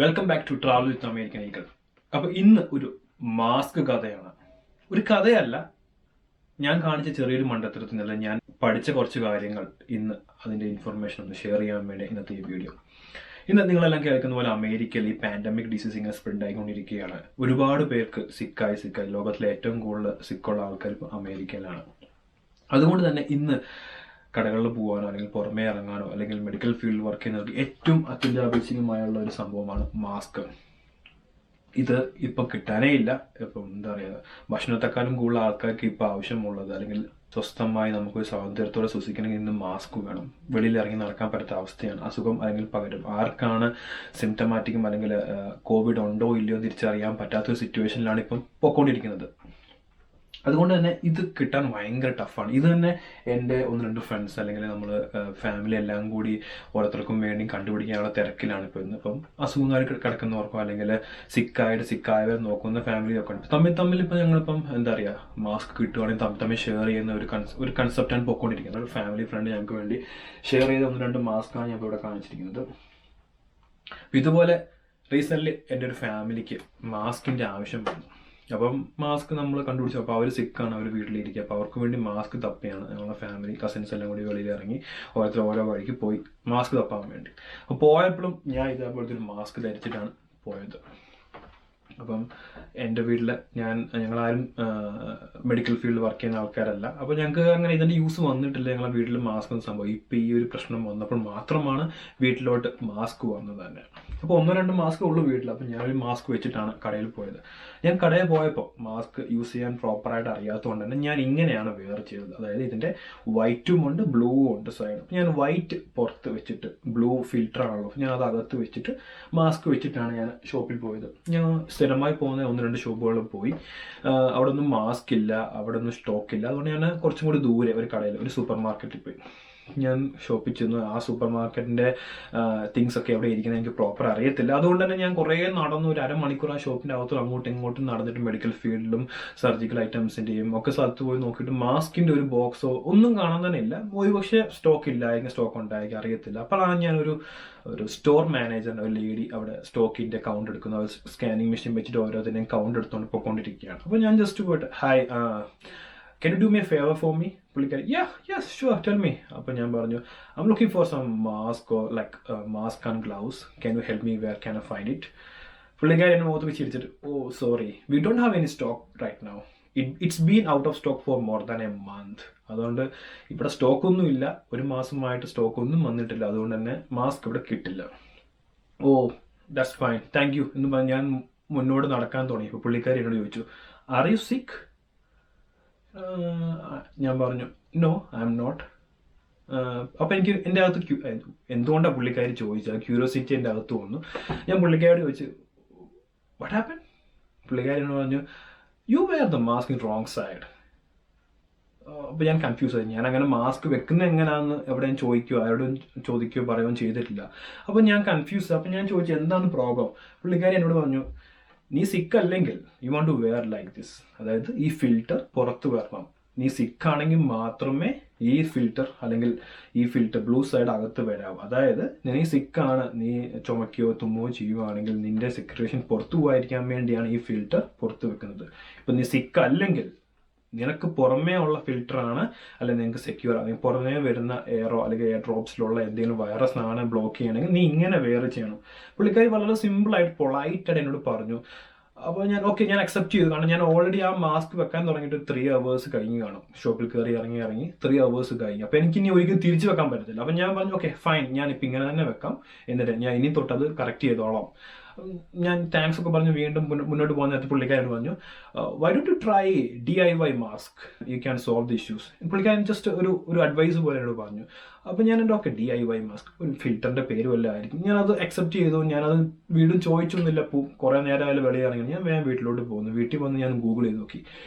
Welcome back to travel with American Eagle. അപ്പോൾ ഇന്ന് ഒരു മാസ്ക് കഥയാണ്. ഒരു കഥയല്ല, ഞാൻ കാണിച്ച ചെറിയൊരു മണ്ടത്തരത്തിൽ നിന്നല്ല, ഞാൻ പഠിച്ച കുറച്ച് കാര്യങ്ങൾ ഇന്ന് അതിന്റെ ഇൻഫർമേഷൻ ഒന്ന് ഷെയർ ചെയ്യാൻ വേണ്ടി ഇന്നത്തെ ഈ വീഡിയോ. ഇന്ന് നിങ്ങളെല്ലാം കേൾക്കുന്ന പോലെ അമേരിക്കയിൽ ഈ പാൻഡമിക് ഡിസീസ് ഇങ്ങനെ സ്പ്രെഡ് ആയിക്കൊണ്ടിരിക്കുകയാണ്. ഒരുപാട് പേർക്ക് സിക്കായി ലോകത്തിലെ ഏറ്റവും കൂടുതൽ സിക്കുള്ള ആൾക്കാർ ഇപ്പോൾ അമേരിക്കയിലാണ്. അതുകൊണ്ട് തന്നെ ഇന്ന് കടകളിൽ പോകാനോ അല്ലെങ്കിൽ പുറമേ ഇറങ്ങാനോ അല്ലെങ്കിൽ മെഡിക്കൽ ഫീൽഡിൽ വർക്ക് ചെയ്യുന്നവർക്ക് ഏറ്റവും അത്യന്താപേക്ഷികമായുള്ള ഒരു സംഭവമാണ് മാസ്ക്. ഇത് ഇപ്പം കിട്ടാനേ ഇല്ല. ഇപ്പം എന്താ പറയുക, ഭക്ഷണത്തെക്കാളും കൂടുതൽ ആൾക്കാർക്ക് ഇപ്പം ആവശ്യമുള്ളത് അല്ലെങ്കിൽ സ്വസ്ഥമായി നമുക്കൊരു സ്വാതന്ത്ര്യത്തോടെ ശ്വസിക്കണമെങ്കിൽ ഇന്ന് മാസ്ക് വേണം. വെളിയിൽ ഇറങ്ങി നടക്കാൻ പറ്റാത്ത അവസ്ഥയാണ്. അസുഖം അല്ലെങ്കിൽ പകരും ആർക്കാണ് സിംറ്റമാറ്റിക്കും അല്ലെങ്കിൽ കോവിഡ് ഉണ്ടോ ഇല്ലയോ തിരിച്ചറിയാൻ പറ്റാത്തൊരു സിറ്റുവേഷനിലാണ് ഇപ്പം പൊക്കോണ്ടിരിക്കുന്നത്. അതുകൊണ്ട് തന്നെ ഇത് കിട്ടാൻ ഭയങ്കര ടഫാണ്. ഇത് തന്നെ എൻ്റെ 1-2 ഫ്രണ്ട്സ് അല്ലെങ്കിൽ നമ്മൾ ഫാമിലി എല്ലാം കൂടി ഓരോരുത്തർക്കും വേണ്ടി കണ്ടുപിടിക്കാനുള്ള തിരക്കിലാണ് ഇപ്പോൾ ഇന്നിപ്പം അസുഖങ്ങൾ കിടക്കുന്നവർക്കോ അല്ലെങ്കിൽ സിക്കായവർ നോക്കുന്ന ഫാമിലിയൊക്കെ ഉണ്ട്. തമ്മിൽ ഇപ്പം ഞങ്ങളിപ്പം എന്താ പറയുക, മാസ്ക് കിട്ടുവാണെങ്കിൽ തമ്മിൽ ഷെയർ ചെയ്യുന്ന ഒരു കൺസെപ്റ്റാണ് പൊയ്ക്കൊണ്ടിരിക്കുന്നത്. ഒരു ഫാമിലി ഫ്രണ്ട് ഞങ്ങൾക്ക് വേണ്ടി ഷെയർ ചെയ്ത 1-2 മാസ്കാണ് ഞാൻ ഇപ്പോൾ ഇവിടെ കാണിച്ചിരിക്കുന്നത്. ഇതുപോലെ റീസെൻ്റ്ലി എൻ്റെ ഒരു ഫാമിലിക്ക് മാസ്കിൻ്റെ ആവശ്യം വന്നു. അപ്പം മാസ്ക് നമ്മൾ കണ്ടുപിടിച്ചു. അപ്പോൾ അവർ സിക്കാണ്, അവർ വീട്ടിലിരിക്കുക. അപ്പോൾ അവർക്ക് വേണ്ടി മാസ്ക് തപ്പിയാണ് ഞങ്ങളുടെ ഫാമിലി കസിൻസ് എല്ലാം കൂടി വെളിയിൽ ഇറങ്ങി ഓരോ വഴിക്ക് പോയി മാസ്ക് തപ്പാൻ വേണ്ടി. അപ്പോൾ പോയപ്പോഴും ഞാൻ ഇതേപോലത്തെ ഒരു മാസ്ക് ധരിച്ചിട്ടാണ് പോയത്. അപ്പം എൻ്റെ വീട്ടിൽ ഞങ്ങളാരും മെഡിക്കൽ ഫീൽഡിൽ വർക്ക് ചെയ്യുന്ന ആൾക്കാരല്ല. അപ്പോൾ ഞങ്ങൾക്ക് അങ്ങനെ ഇതിൻ്റെ യൂസ് വന്നിട്ടില്ല. ഞങ്ങളെ വീട്ടിൽ മാസ്ക് ഒന്നും സംഭവം ഇപ്പം ഈ ഒരു പ്രശ്നം വന്നപ്പോൾ മാത്രമാണ് വീട്ടിലോട്ട് മാസ്ക് വന്നത് തന്നെ. അപ്പോൾ 1-2 മാസ്ക് ഉള്ളൂ വീട്ടിൽ. അപ്പം ഞാനൊരു മാസ്ക് വെച്ചിട്ടാണ് കടയിൽ പോയത്. ഞാൻ കടയിൽ പോയപ്പോൾ മാസ്ക് യൂസ് ചെയ്യാൻ പ്രോപ്പറായിട്ട് അറിയാത്തതുകൊണ്ട് തന്നെ ഞാൻ ഇങ്ങനെയാണ് വെയർ ചെയ്തത്. അതായത് ഇതിൻ്റെ വൈറ്റും ഉണ്ട് ബ്ലൂവും ഉണ്ട് സൈഡ്. ഞാൻ വൈറ്റ് പുറത്ത് വെച്ചിട്ട് ബ്ലൂ ഫിൽറ്റർ ആണല്ലോ, ഞാൻ അത് അകത്ത് വെച്ചിട്ട് മാസ്ക് വെച്ചിട്ടാണ് ഞാൻ ഷോപ്പിൽ പോയത്. ഞാൻ സ്ഥിരമായി പോകുന്ന 1-2 ഷോപ്പുകളിൽ പോയി. അവിടെ ഒന്നും മാസ്ക് ഇല്ല, അവിടെ ഒന്നും സ്റ്റോക്ക് ഇല്ല. അതുകൊണ്ട് ഞാൻ കുറച്ചും കൂടി ദൂരെ ഒരു കടയിൽ ഒരു സൂപ്പർ മാർക്കറ്റിൽ പോയി ഞാൻ ഷോപ്പിൽ ചെന്നു. ആ സൂപ്പർ മാർക്കറ്റിൻ്റെ തിങ്സ് ഒക്കെ എവിടെ ഇരിക്കുന്നത് എനിക്ക് പ്രോപ്പർ അറിയത്തില്ല. അതുകൊണ്ട് തന്നെ ഞാൻ കുറേ നടന്നു, ഒരു അരമണിക്കൂർ ആ ഷോപ്പിൻ്റെ അകത്തും അങ്ങോട്ടും ഇങ്ങോട്ടും നടന്നിട്ട് മെഡിക്കൽ ഫീൽഡിലും സർജിക്കൽ ഐറ്റംസിൻ്റെയും ഒക്കെ സ്ഥലത്ത് പോയി നോക്കിയിട്ട് മാസ്കിൻ്റെ ഒരു ബോക്സോ ഒന്നും കാണാൻ തന്നെ ഇല്ല. ഒരു പക്ഷേ സ്റ്റോക്ക് ഇല്ലായെങ്കിൽ സ്റ്റോക്ക് ഉണ്ടായെങ്കിൽ അറിയത്തില്ല. അപ്പോഴാണ് ഞാനൊരു സ്റ്റോർ മാനേജറിൻ്റെ ഒരു ലേഡി അവിടെ സ്റ്റോക്കിൻ്റെ കൗണ്ട് എടുക്കുന്നു. അവർ സ്കാനിങ് മെഷീൻ വെച്ചിട്ട് ഓരോന്നിനെയും കൗണ്ട് എടുത്തുകൊണ്ട് പോയിക്കൊണ്ടിരിക്കുകയാണ്. അപ്പോൾ ഞാൻ ജസ്റ്റ് പോയിട്ട് hi, can you do me a favor for me? പുള്ളിക്കാരി yes sure tell me. അപ്പോൾ ഞാൻ പറഞ്ഞു I'm looking for some mask or like mask and gloves. Can you help me? Where can I find it? പുള്ളിക്കാരി എന്നെ മുഖത്ത് വെച്ച് ചിരിച്ചിട്ട് oh sorry we don't have any stock right now. It's been out of stock for more than a month. അതുകൊണ്ട് ഇവിടെ സ്റ്റോക്കൊന്നും ഇല്ല, ഒരു മാസമായിട്ട് സ്റ്റോക്ക് ഒന്നും വന്നിട്ടില്ല. അതുകൊണ്ട് തന്നെ മാസ്ക് ഇവിടെ കിട്ടില്ല. Oh that's fine thank you എന്ന് പറഞ്ഞ് ഞാൻ മുന്നോട്ട് നടക്കാൻ തുടങ്ങി. ഇപ്പോൾ പുള്ളിക്കാരി എന്നോട് ചോദിച്ചു ആർ യു സിക്ക്? ഞാൻ പറഞ്ഞു നോ ഐ എം നോട്ട്. അപ്പം എനിക്ക് എൻ്റെ അകത്ത് എന്തുകൊണ്ടാണ് പുള്ളിക്കാരി ചോദിച്ചത്, ക്യൂരിയോസിറ്റി എൻ്റെ അകത്ത് വന്നു. ഞാൻ പുള്ളിക്കാരോട് ചോദിച്ചു വാട്ട് ഹാപ്പൻ? പുള്ളിക്കാരി എന്നോട് പറഞ്ഞു you wear the mask in wrong side. അപ്പോൾ ഞാൻ കൺഫ്യൂസ് ആയി. ഞാൻ അങ്ങനെ മാസ്ക് വെക്കുന്നത് എങ്ങനെയാണെന്ന് എവിടെയും ചോദിക്കുകയോ ആരോടും ചോദിക്കുകയോ പറയുകയോ ചെയ്തിട്ടില്ല. അപ്പോൾ ഞാൻ കൺഫ്യൂസ്. അപ്പം ഞാൻ ചോദിച്ചു എന്താണ് പ്രോബ്ലം? പുള്ളിക്കാരി എന്നോട് പറഞ്ഞു നീ സിക്ക് അല്ലെങ്കിൽ you want to wear like this. അതായത് ഈ ഫിൽറ്റർ പുറത്ത് വരണം. നീ സിക്കാണെങ്കിൽ മാത്രമേ ഈ ഫിൽറ്റർ അല്ലെങ്കിൽ ഈ ഫിൽറ്റർ ബ്ലൂ സൈഡ് അകത്ത് വരാവൂ. അതായത് നീ സിക്കാണ്, നീ ചുമക്കുകയോ തുമ്മുകയോ ചെയ്യുകയാണെങ്കിൽ നിന്റെ സിറ്റുവേഷൻ പുറത്തു പോകാതിരിക്കാൻ വേണ്ടിയാണ് ഈ ഫിൽറ്റർ പുറത്ത് വെക്കുന്നത്. ഇപ്പം നീ സിക്ക് അല്ലെങ്കിൽ നിനക്ക് പുറമേ ഉള്ള ഫിൽറ്ററാണ് അല്ലെങ്കിൽ നിങ്ങൾക്ക് സെക്യൂർ ആണ്. പുറമേ വരുന്ന എയറോ അല്ലെങ്കിൽ എയർ ഡ്രോപ്സിലുള്ള എന്തെങ്കിലും വൈറസ് ആണ് ബ്ലോക്ക് ചെയ്യണമെങ്കിൽ നീ ഇങ്ങനെ വെയർ ചെയ്യണം. പുള്ളിക്കാരി വളരെ സിമ്പിളായിട്ട് പൊളൈറ്റായിട്ട് എന്നോട് പറഞ്ഞു. അപ്പോൾ ഞാൻ ഞാൻ അക്സെപ്റ്റ് ചെയ്തു. കാരണം ഞാൻ ഓൾറെഡി ആ മാസ്ക് വെക്കാൻ തുടങ്ങിയിട്ട് 3 hours കഴിഞ്ഞ് കാണും. ഷോപ്പിൽ കയറി ഇറങ്ങി 3 hours കഴിഞ്ഞു. അപ്പോൾ എനിക്ക് ഇനി ഒരിക്കലും തിരിച്ചു വെക്കാൻ പറ്റത്തില്ല. അപ്പം ഞാൻ പറഞ്ഞു ഫൈൻ, ഞാനിപ്പോൾ ഇങ്ങനെ തന്നെ വെക്കാം, എന്നിട്ട് ഞാൻ ഇനി തൊട്ടത് കറക്റ്റ് ചെയ്തോളാം. ഞാൻ താങ്ക്സ് ഒക്കെ പറഞ്ഞു വീണ്ടും മുന്നോട്ട് പോകുന്ന നേരത്തെ പുള്ളിക്കാരോട് പറഞ്ഞു why don't you try DIY mask, you can solve the issues. പുള്ളിക്കാരൻ ജസ്റ്റ് ഒരു അഡ്വൈസ് പോലെ എന്നോട് പറഞ്ഞു. അപ്പോൾ ഞാൻ എൻ്റെ DIY മാസ്ക് ഒരു ഫിൽറ്ററിൻ്റെ പേര് വല്ലതും ആയിരിക്കും. ഞാനത് അക്സെപ്റ്റ് ചെയ്തു. ഞാനത് വീണ്ടും ചോദിച്ചൊന്നുമില്ല. കുറേ നേരം ആയാലും വെളിയിൽ ഇറങ്ങി ഞാൻ വേഗം വീട്ടിലോട്ട് പോകുന്നു. വീട്ടിൽ വന്ന് ഞാൻ ഗൂഗിൾ ചെയ്ത് നോക്കി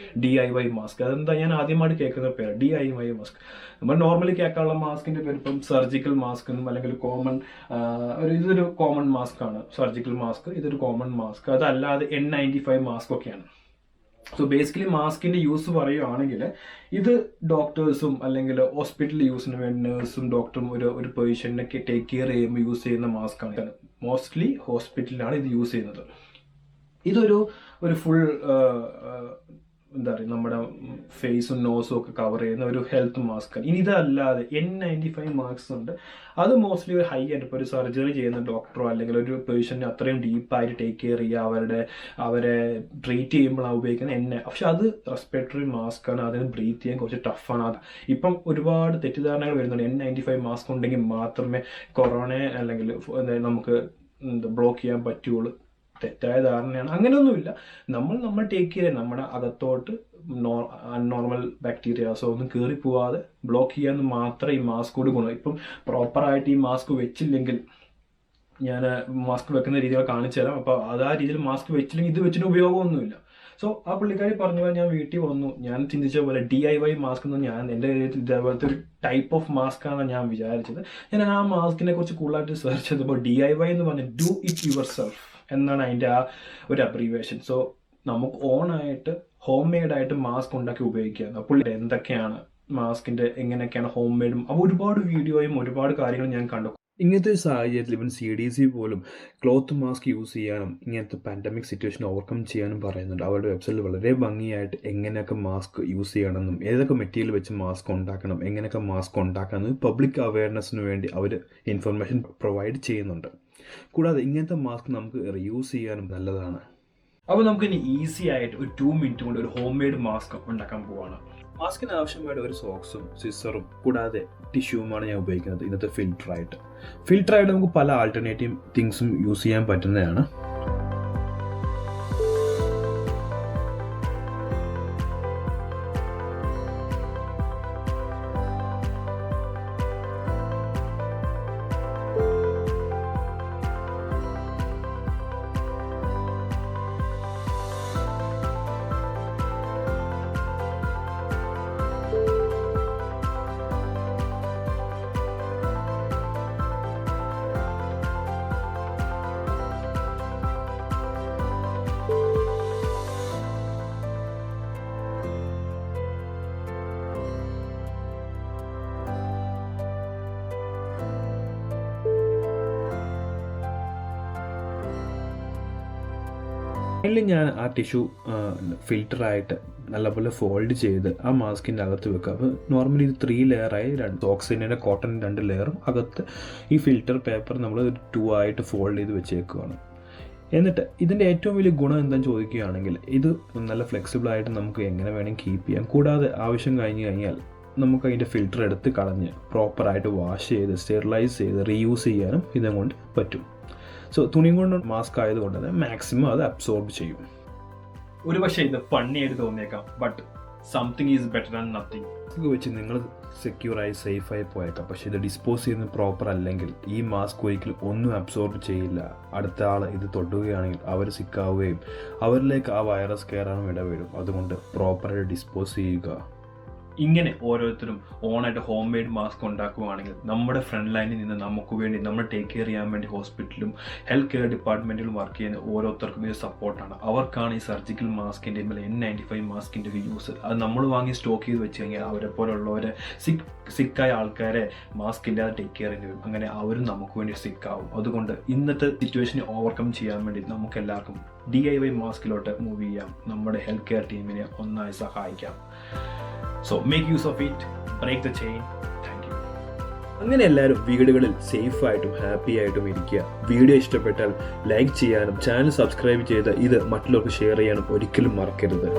DIY മാസ്ക്. അതെന്താ ഞാൻ ആദ്യമായിട്ട് കേൾക്കുന്ന പേര് DIY മാസ്ക്. നമ്മൾ നോർമലി കേൾക്കാനുള്ള മാസ്കിൻ്റെ പേര് ഇപ്പം സർജിക്കൽ മാസ്ക് എന്നും അല്ലെങ്കിൽ ഇതൊരു കോമൺ മാസ്ക് ആണ് സർജിക്കൽ മാസ്ക്. ഇതൊരു കോമൺ മാസ്ക്. അതല്ലാതെ N95 മാസ്ക് ഒക്കെയാണ്. സോ ബേസിക്കലി മാസ്കിന്റെ യൂസ് പറയുകയാണെങ്കിൽ ഇത് ഡോക്ടേഴ്സും അല്ലെങ്കിൽ ഹോസ്പിറ്റൽ യൂസിന് വേണ്ടി നേഴ്സും ഡോക്ടറും ഒരു പേഷ്യന്റിനെ ടേക്ക് കെയർ ചെയ്യുമ്പോൾ യൂസ് ചെയ്യുന്ന മാസ്കാണ്. മോസ്റ്റ്ലി ഹോസ്പിറ്റലിലാണ് ഇത് യൂസ് ചെയ്യുന്നത്. ഇതൊരു ഫുൾ എന്താ പറയുക, നമ്മുടെ ഫേസും നോസും ഒക്കെ കവർ ചെയ്യുന്ന ഒരു ഹെൽത്ത് മാസ്കാണ്. ഇനി ഇതല്ലാതെ N95 മാസ്ക് ഉണ്ട്. അത് മോസ്റ്റ്ലി ഒരു ഹൈ ആയിട്ട് ഇപ്പോൾ ഒരു സർജറി ചെയ്യുന്ന ഡോക്ടറോ അല്ലെങ്കിൽ ഒരു പേഷ്യൻറ്റ് അത്രയും ഡീപ്പായിട്ട് ടേക്ക് കെയർ ചെയ്യുക, അവരെ ട്രീറ്റ് ചെയ്യുമ്പോഴാണ് ഉപയോഗിക്കുന്നത് പക്ഷെ അത് റെസ്പിറേറ്ററി മാസ്ക് ആണ്. അതിന് ബ്രീത്ത് ചെയ്യാൻ കുറച്ച് ടഫാണ്. ഇപ്പം ഒരുപാട് തെറ്റിദ്ധാരണകൾ വരുന്നുണ്ട്. N95 മാസ്ക് ഉണ്ടെങ്കിൽ മാത്രമേ കൊറോണയെ അല്ലെങ്കിൽ നമുക്ക് ബ്ലോക്ക് ചെയ്യാൻ പറ്റുള്ളൂ. തെറ്റായ ധാരണയാണ്. അങ്ങനെയൊന്നുമില്ല. നമ്മൾ ടേക്ക് ചെയ്യാൻ നമ്മുടെ അകത്തോട്ട് അൺനോർമൽ ബാക്ടീരിയാസോ ഒന്നും കയറി പോവാതെ ബ്ലോക്ക് ചെയ്യാന്ന് മാത്രമേ ഈ മാസ്ക് കൊണ്ട് ഗുണം. ഇപ്പം പ്രോപ്പറായിട്ട് ഈ മാസ്ക് വെച്ചില്ലെങ്കിൽ, ഞാൻ മാസ്ക് വെക്കുന്ന രീതിയിൽ കാണിച്ചു തരാം. അപ്പോൾ അത് ആ രീതിയിൽ മാസ്ക് വെച്ചില്ലെങ്കിൽ ഇത് വെച്ചിട്ട് ഉപയോഗമൊന്നുമില്ല. സോ ആ പുള്ളിക്കാരി പറഞ്ഞ പോലെ ഞാൻ വീട്ടിൽ വന്നു. ഞാൻ ചിന്തിച്ച പോലെ DIY മാസ്ക് എന്ന് എൻ്റെ കാര്യത്തിൽ ഇതേപോലത്തെ ഒരു ടൈപ്പ് ഓഫ് മാസ്ക് ആണ് ഞാൻ വിചാരിച്ചത്. ഞാൻ ആ മാസ്കിനെ കുറിച്ച് കൂടുതലായിട്ട് സെർച്ച് ചെയ്തപ്പോൾ DIY എന്ന് പറഞ്ഞാൽ ഡു ഇറ്റ് യുവർ സെൽഫ് എന്നാണ് അതിൻ്റെ ആ ഒരു അബ്രീവേഷൻ. സോ നമുക്ക് ഓണായിട്ട് ഹോം മെയ്ഡായിട്ട് മാസ്ക് ഉണ്ടാക്കി ഉപയോഗിക്കുക. പുള്ളി എന്തൊക്കെയാണ് മാസ്കിൻ്റെ എങ്ങനെയൊക്കെയാണ് ഹോം മെയ്ഡും അപ്പോൾ ഒരുപാട് വീഡിയോയും ഒരുപാട് കാര്യങ്ങളും ഞാൻ കണ്ടു. ഇങ്ങനത്തെ ഒരു സാഹചര്യത്തിൽ ഇവൻ CDC പോലും ക്ലോത്ത് മാസ്ക് യൂസ് ചെയ്യാനും ഇങ്ങനത്തെ പാൻഡമിക് സിറ്റുവേഷൻ ഓവർകം ചെയ്യാനും പറയുന്നുണ്ട്. അവരുടെ വെബ്സൈറ്റിൽ വളരെ ഭംഗിയായിട്ട് എങ്ങനെയൊക്കെ മാസ്ക് യൂസ് ചെയ്യണമെന്നും ഏതൊക്കെ മെറ്റീരിയൽ വെച്ച് മാസ്ക് ഉണ്ടാക്കണം, എങ്ങനെയൊക്കെ മാസ്ക് ഉണ്ടാക്കാമെന്നും പബ്ലിക് അവയർനെസ്സിന് വേണ്ടി അവർ ഇൻഫർമേഷൻ പ്രൊവൈഡ് ചെയ്യുന്നുണ്ട്. കൂടാതെ ഇങ്ങനത്തെ മാസ്ക് നമുക്ക് റീയൂസ് ചെയ്യാനും നല്ലതാണ്. അപ്പോൾ നമുക്ക് ഇനി ഈസി ആയിട്ട് ഒരു 2 മിനിറ്റ് കൊണ്ട് ഒരു ഹോം മെയ്ഡ് മാസ്ക് ഉണ്ടാക്കാൻ പോവാണ്. മാസ്കിന് ആവശ്യമായിട്ട് ഒരു സോക്സും സിസറും കൂടാതെ ടിഷ്യൂവുമാണ് ഞാൻ ഉപയോഗിക്കുന്നത്. ഇന്നത്തെ ഫിൽറ്ററായിട്ട് നമുക്ക് പല ആൾട്ടർനേറ്റീവ് തിങ്സും യൂസ് ചെയ്യാൻ പറ്റുന്നതാണ്. ഫൈനലി ഞാൻ ആ ടിഷ്യൂ ഫിൽറ്ററായിട്ട് നല്ലപോലെ ഫോൾഡ് ചെയ്ത് ആ മാസ്കിൻ്റെ അകത്ത് വെക്കുക. അപ്പോൾ നോർമലി ഇത് 3 ലെയറായി, ഓക്സിജൻ്റെ കോട്ടൺ 2 ലെയറും അകത്ത് ഈ ഫിൽറ്റർ പേപ്പർ നമ്മൾ 2 ആയിട്ട് ഫോൾഡ് ചെയ്ത് വെച്ചേക്കുകയാണ്. എന്നിട്ട് ഇതിൻ്റെ ഏറ്റവും വലിയ ഗുണം എന്താണെന്ന് ചോദിക്കുകയാണെങ്കിൽ ഇത് നല്ല ഫ്ലെക്സിബിളായിട്ട് നമുക്ക് എങ്ങനെ വേണമെങ്കിൽ കീപ്പ് ചെയ്യാം. കൂടാതെ ആവശ്യം കഴിഞ്ഞാൽ നമുക്ക് അതിൻ്റെ ഫിൽറ്റർ എടുത്ത് കളഞ്ഞ് പ്രോപ്പറായിട്ട് വാഷ് ചെയ്ത് സ്റ്റെറിലൈസ് ചെയ്ത് റീയൂസ് ചെയ്യാനും ഇതും കൊണ്ട് പറ്റും. സോ തുണിയും കൊണ്ട് മാസ്ക് ആയതുകൊണ്ട് തന്നെ മാക്സിമം അത് അബ്സോർബ് ചെയ്യും. ഒരു പക്ഷേ ഇത് ഫണ്ണിയായിട്ട് തോന്നിയേക്കാം, but something is better than nothing. ഇത് വെച്ച് നിങ്ങൾ സെക്യൂറായി സേഫായി പോയേക്കാം. പക്ഷേ ഇത് ഡിസ്പോസ് ചെയ്യുന്നത് പ്രോപ്പർ അല്ലെങ്കിൽ ഈ മാസ്ക് ഒരിക്കലും ഒന്നും അബ്സോർബ് ചെയ്യില്ല. അടുത്ത ആൾ ഇത് തൊടുകയാണെങ്കിൽ അവർ സിക്കാവുകയും അവരിലേക്ക് ആ വൈറസ് കയറാനും ഇടവരും. അതുകൊണ്ട് പ്രോപ്പറായിട്ട് ഡിസ്പോസ് ചെയ്യുക. ഇങ്ങനെ ഓരോരുത്തരും ഓണായിട്ട് ഹോം മെയ്ഡ് മാസ്ക് ഉണ്ടാക്കുകയാണെങ്കിൽ നമ്മുടെ ഫ്രണ്ട് ലൈനിൽ നിന്ന് നമുക്ക് വേണ്ടി നമ്മൾ ടേക്ക് കെയർ ചെയ്യാൻ വേണ്ടി ഹോസ്പിറ്റലും ഹെൽത്ത് കെയർ ഡിപ്പാർട്ട്മെൻറ്റിലും വർക്ക് ചെയ്യുന്ന ഓരോരുത്തർക്കും ഇത് സപ്പോർട്ടാണ്. അവർക്കാണ് ഈ സർജിക്കൽ മാസ്കിൻ്റെ N95 മാസ്കിൻ്റെ ഒരു യൂസ്. അത് നമ്മൾ വാങ്ങി സ്റ്റോക്ക് ചെയ്ത് വെച്ച് കഴിഞ്ഞാൽ അവരെ പോലുള്ളവരെ സിക്കായ ആൾക്കാരെ മാസ്ക് ഇല്ലാതെ ടേക്ക് കെയർ ചെയ്യേണ്ടി വരും. അങ്ങനെ അവരും നമുക്ക് വേണ്ടി സിക്കാവും. അതുകൊണ്ട് ഇന്നത്തെ സിറ്റുവേഷനെ ഓവർകം ചെയ്യാൻ വേണ്ടി നമുക്ക് എല്ലാവർക്കും DIY മാസ്കിലോട്ട് മൂവ് ചെയ്യാം. നമ്മുടെ ഹെൽത്ത് കെയർ ടീമിനെ ഒന്നായി സഹായിക്കാം. So make use of it, break the chain. Thank you. അങ്ങനെ എല്ലാവരും വീടുകളിൽ സേഫായിട്ടും ഹാപ്പി ആയിട്ടും ഇരിക്കുക. വീഡിയോ ഇഷ്ടപ്പെട്ടാൽ ലൈക്ക് ചെയ്യാനും ചാനൽ സബ്സ്ക്രൈബ് ചെയ്ത് ഇത് മറ്റുള്ളവർക്ക് ഷെയർ ചെയ്യാനും ഒരിക്കലും മറക്കരുത്.